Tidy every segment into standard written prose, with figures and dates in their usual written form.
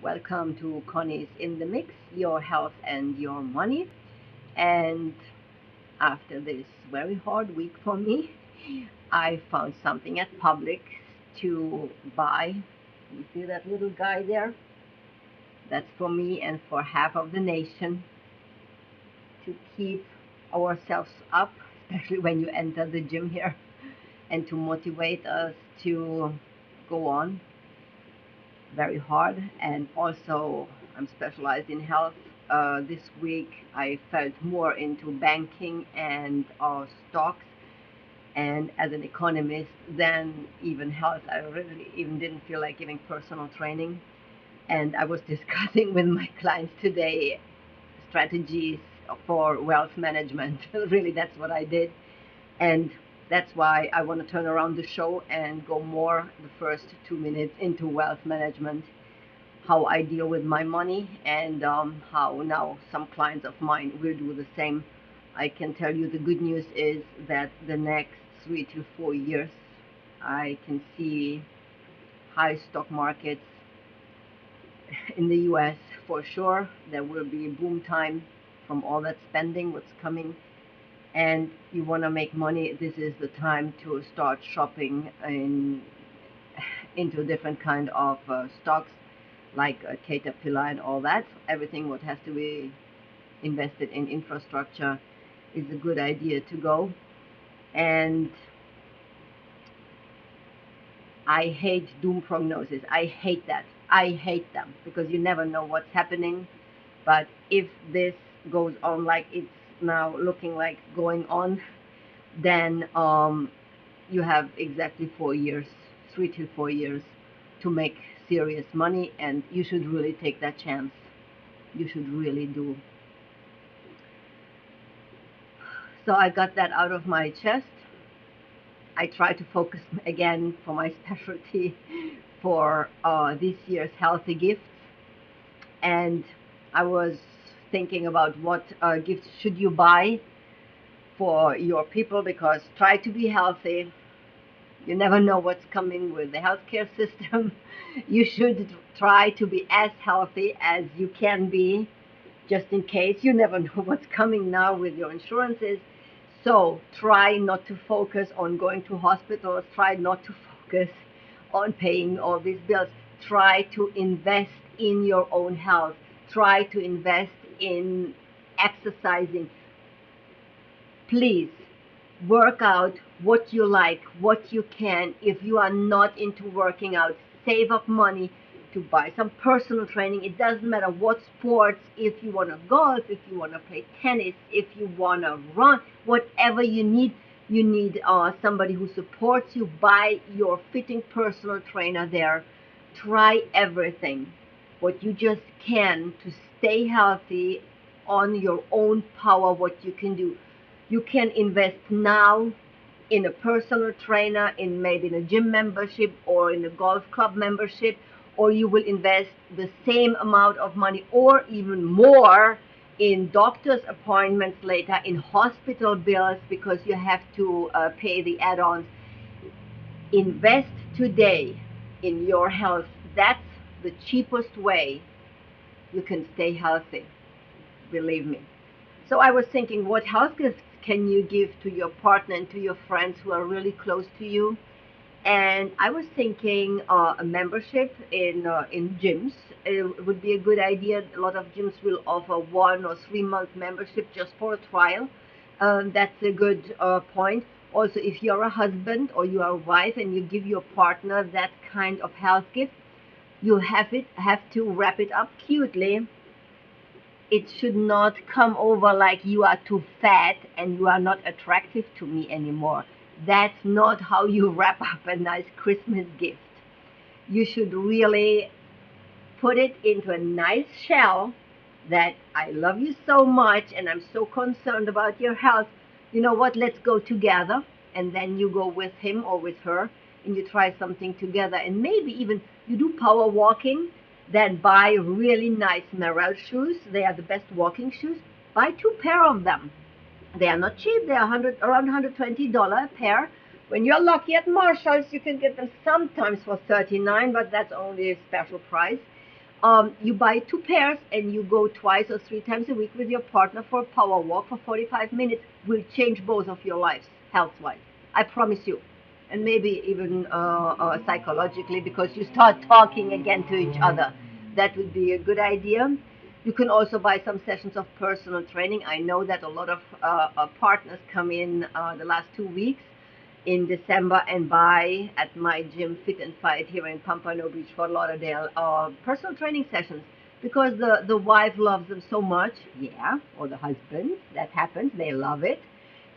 Welcome to Connie's in the Mix, your health and your money. And after this very hard week for me, I found something at Publix to buy. You see that little guy there? That's for me and for half of the nation to keep ourselves up, especially when you enter the gym here, and to motivate us to go on very hard. And also, I'm specialized in health. This week, I felt more into banking and stocks. And as an economist, then even health, I really even didn't feel like giving personal training. And I was discussing with my clients today strategies for wealth management. Really, that's what I did. And that's why I want to turn around the show and go more the first 2 minutes into wealth management, how I deal with my money, and how now some clients of mine will do the same. I can tell you the good news is that the next 3 to 4 years, I can see high stock markets in the US for sure. There will be a boom time from all that spending, what's coming. And you want to make money, this is the time to start shopping into different kind of stocks like Caterpillar and all that. Everything what has to be invested in infrastructure is a good idea to go. And I hate doom prognosis. I hate that. I hate them because you never know what's happening. But if this goes on like it's now looking like going on, then you have exactly 4 years, 3 to 4 years to make serious money, and you should really take that chance. You should really do. So I got that out of my chest. I try to focus again for my specialty for this year's healthy gifts, and I was thinking about what gifts should you buy for your people, because try to be healthy. You never know what's coming with the healthcare system. You should try to be as healthy as you can be, just in case. You never know what's coming now with your insurances. So try not to focus on going to hospitals. Try not to focus on paying all these bills. Try to invest in your own health. Try to invest in exercising. Please work out what you like, what you can. If you are not into working out, save up money to buy some personal training. It doesn't matter what sports, if you want to golf, if you want to play tennis, if you want to run, whatever you need somebody who supports you. Buy your fitting personal trainer there. Try everything, what you just can to stay healthy on your own power, what you can do. You can invest now in a personal trainer, in maybe in a gym membership or in a golf club membership, or you will invest the same amount of money or even more in doctor's appointments later, in hospital bills, because you have to pay the add-ons. Invest today in your health. That's the cheapest way you can stay healthy, believe me. So I was thinking, what health gifts can you give to your partner and to your friends who are really close to you? And I was thinking a membership in gyms. It would be a good idea. A lot of gyms will offer 1 or 3 month membership just for a trial. That's a good point. Also, if you're a husband or you are a wife and you give your partner that kind of health gift, you have to wrap it up cutely. It should not come over like you are too fat and you are not attractive to me anymore. That's not how you wrap up a nice Christmas gift. You should really put it into a nice shell that I love you so much and I'm so concerned about your health. You know what? Let's go together. And then you go with him or with her and you try something together. And maybe even you do power walking, then buy really nice Merrell shoes. They are the best walking shoes. Buy 2 pair of them. They are not cheap. They are around $120 a pair. When you're lucky at Marshalls, you can get them sometimes for $39, but that's only a special price. You buy two pairs and you go twice or three times a week with your partner for a power walk for 45 minutes. Will change both of your lives, health-wise. I promise you. And maybe even psychologically, because you start talking again to each other. That would be a good idea. You can also buy some sessions of personal training. I know that a lot of partners come in the last 2 weeks in December and buy at my gym Fit and Fight here in Pompano Beach, Fort Lauderdale, personal training sessions because the wife loves them so much. Yeah, or the husband. That happens. They love it.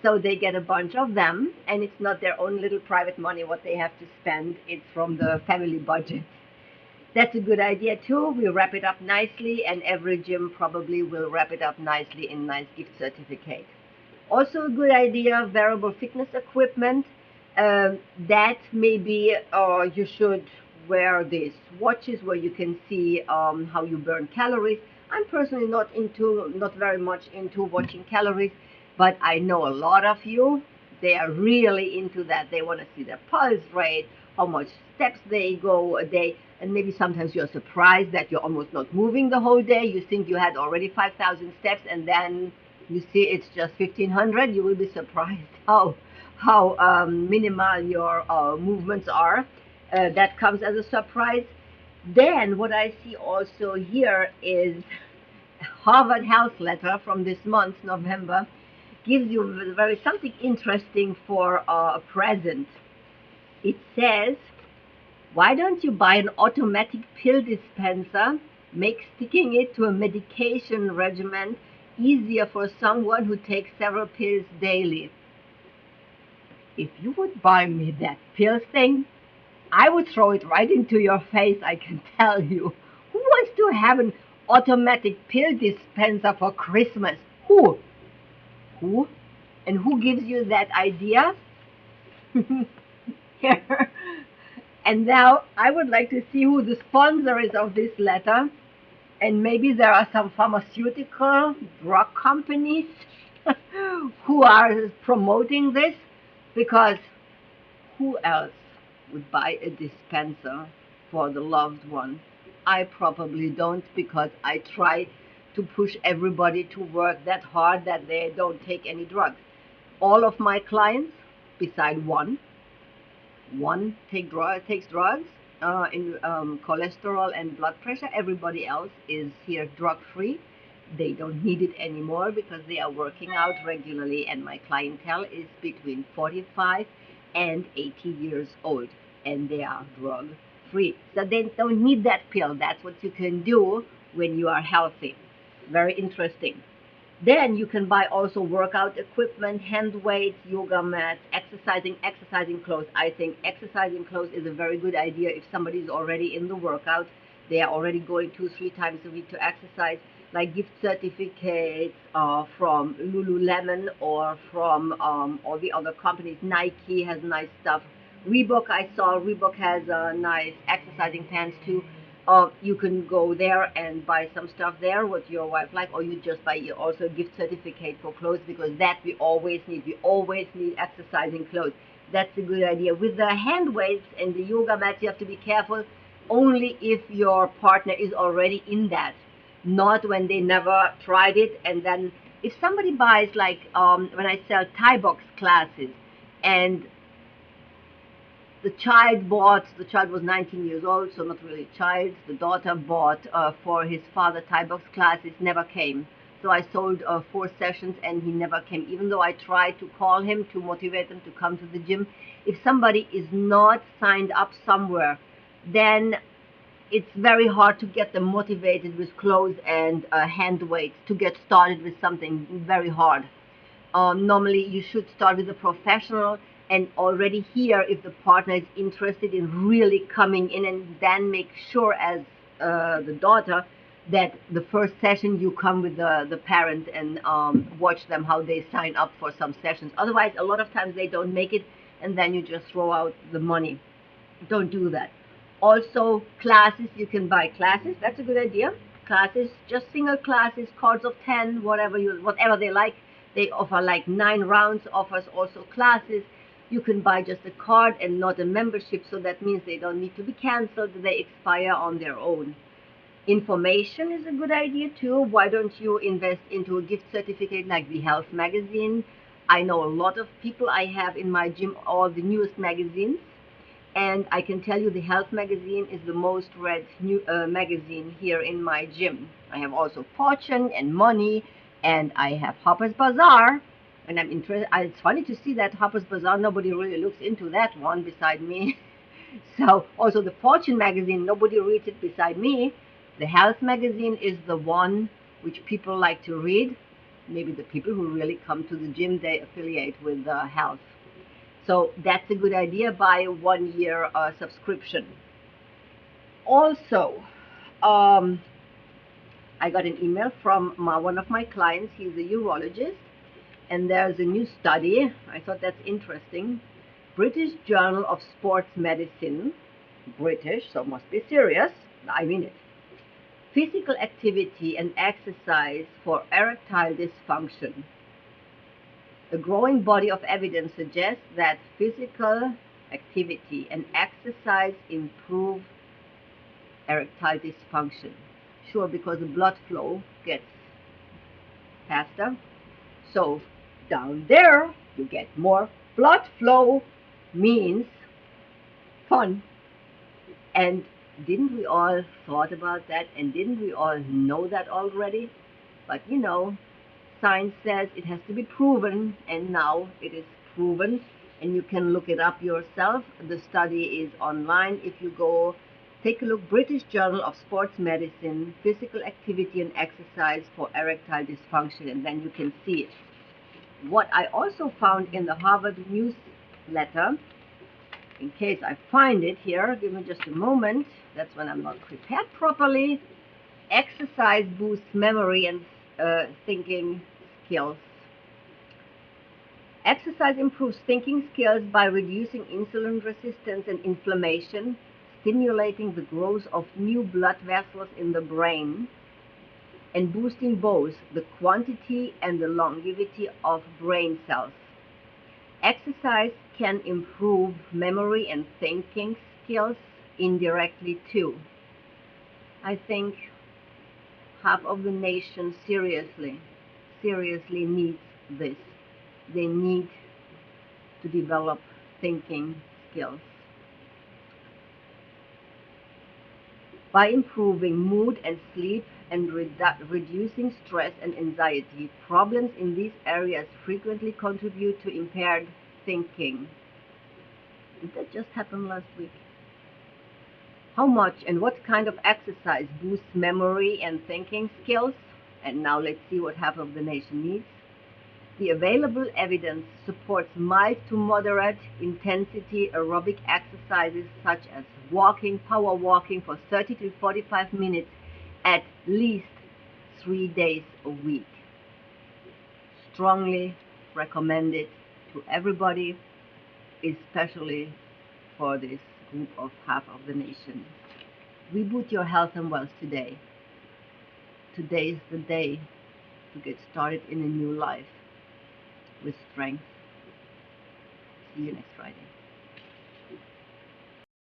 So they get a bunch of them, and it's not their own little private money what they have to spend. It's from the family budget. That's a good idea too. We wrap it up nicely, and every gym probably will wrap it up nicely in nice gift certificate. Also a good idea, wearable fitness equipment. That maybe you should wear these watches where you can see how you burn calories. I'm personally not very much into watching calories, but I know a lot of you, they are really into that. They want to see their pulse rate, how much steps they go a day, and maybe sometimes you're surprised that you're almost not moving the whole day. You think you had already 5,000 steps, and then you see it's just 1,500. You will be surprised how minimal your movements are. That comes as a surprise. Then what I see also here is Harvard Health letter from this month, November, gives you very something interesting for a present. It says, why don't you buy an automatic pill dispenser, make sticking it to a medication regimen easier for someone who takes several pills daily. If you would buy me that pill thing, I would throw it right into your face, I can tell you. Who wants to have an automatic pill dispenser for Christmas? Who? Who? And who gives you that idea? Here. And now I would like to see who the sponsor is of this letter. And maybe there are some pharmaceutical drug companies who are promoting this, because who else would buy a dispenser for the loved one? I probably don't, because I try to push everybody to work that hard that they don't take any drugs. All of my clients, beside one takes drugs in cholesterol and blood pressure. Everybody else is here drug-free. They don't need it anymore because they are working out regularly, and my clientele is between 45 and 80 years old, and they are drug-free. So they don't need that pill. That's what you can do when you are healthy. Very interesting. Then you can buy also workout equipment, hand weights, yoga mats, exercising clothes. I think exercising clothes is a very good idea if somebody is already in the workout. They are already going 2-3 times a week to exercise, like gift certificates from Lululemon or from all the other companies. Nike has nice stuff. Reebok, I saw Reebok has nice exercising pants too. You can go there and buy some stuff there what your wife like, or you just buy also a gift certificate for clothes, because that we always need. We always need exercising clothes. That's a good idea. With the hand weights and the yoga mats, you have to be careful only if your partner is already in that, not when they never tried it. And then if somebody buys, like when I sell Thai box classes, and the child was 19 years old, so not really a child. The daughter bought for his father Thai box classes, never came. So I sold 4 sessions and he never came, even though I tried to call him to motivate him to come to the gym. If somebody is not signed up somewhere, then it's very hard to get them motivated with clothes and hand weights to get started with something. Very hard. Normally you should start with a professional, and already here, if the partner is interested in really coming in, and then make sure as the daughter that the first session you come with the parent and watch them how they sign up for some sessions. Otherwise, a lot of times they don't make it, and then you just throw out the money. Don't do that. Also, classes, you can buy classes. That's a good idea. Classes, just single classes, cards of 10, whatever they like. They offer like 9 rounds, offers also classes. You can buy just a card and not a membership, so that means they don't need to be canceled. They expire on their own. Information is a good idea too. Why don't you invest into a gift certificate like the Health Magazine? I know a lot of people. I have in my gym all the newest magazines, and I can tell you the Health Magazine is the most read magazine here in my gym. I have also Fortune and Money, and I have Harper's Bazaar. And I'm interested. It's funny to see that Harper's Bazaar, nobody really looks into that one beside me. So also the Fortune magazine, nobody reads it beside me. The Health magazine is the one which people like to read. Maybe the people who really come to the gym, they affiliate with Health. So that's a good idea. Buy a 1 year subscription. Also, um, I got an email from one of my clients. He's a urologist, and there's a new study. I thought that's interesting. British Journal of Sports Medicine. British, so must be serious. I mean it. Physical activity and exercise for erectile dysfunction. A growing body of evidence suggests that physical activity and exercise improve erectile dysfunction. Sure, because the blood flow gets faster. So down there, you get more blood flow, means fun. And didn't we all thought about that? And didn't we all know that already? But you know, science says it has to be proven, and now it is proven, and you can look it up yourself. The study is online. If you go take a look, British Journal of Sports Medicine, Physical Activity and Exercise for Erectile Dysfunction, and then you can see it. What I also found in the Harvard newsletter, in case I find it here, give me just a moment, that's when I'm not prepared properly. Exercise boosts memory and thinking skills. Exercise improves thinking skills by reducing insulin resistance and inflammation, stimulating the growth of new blood vessels in the brain, and boosting both the quantity and the longevity of brain cells. Exercise can improve memory and thinking skills indirectly too. I think half of the nation seriously needs this. They need to develop thinking skills. By improving mood and sleep and reducing stress and anxiety, problems in these areas frequently contribute to impaired thinking. Did that just happen last week? How much and what kind of exercise boosts memory and thinking skills? And now let's see what half of the nation needs. The available evidence supports mild to moderate intensity aerobic exercises such as walking, power walking for 30 to 45 minutes at least 3 days a week. Strongly recommended to everybody, especially for this group of half of the nation. Reboot your health and wealth today. Today is the day to get started in a new life with strength. See you next Friday.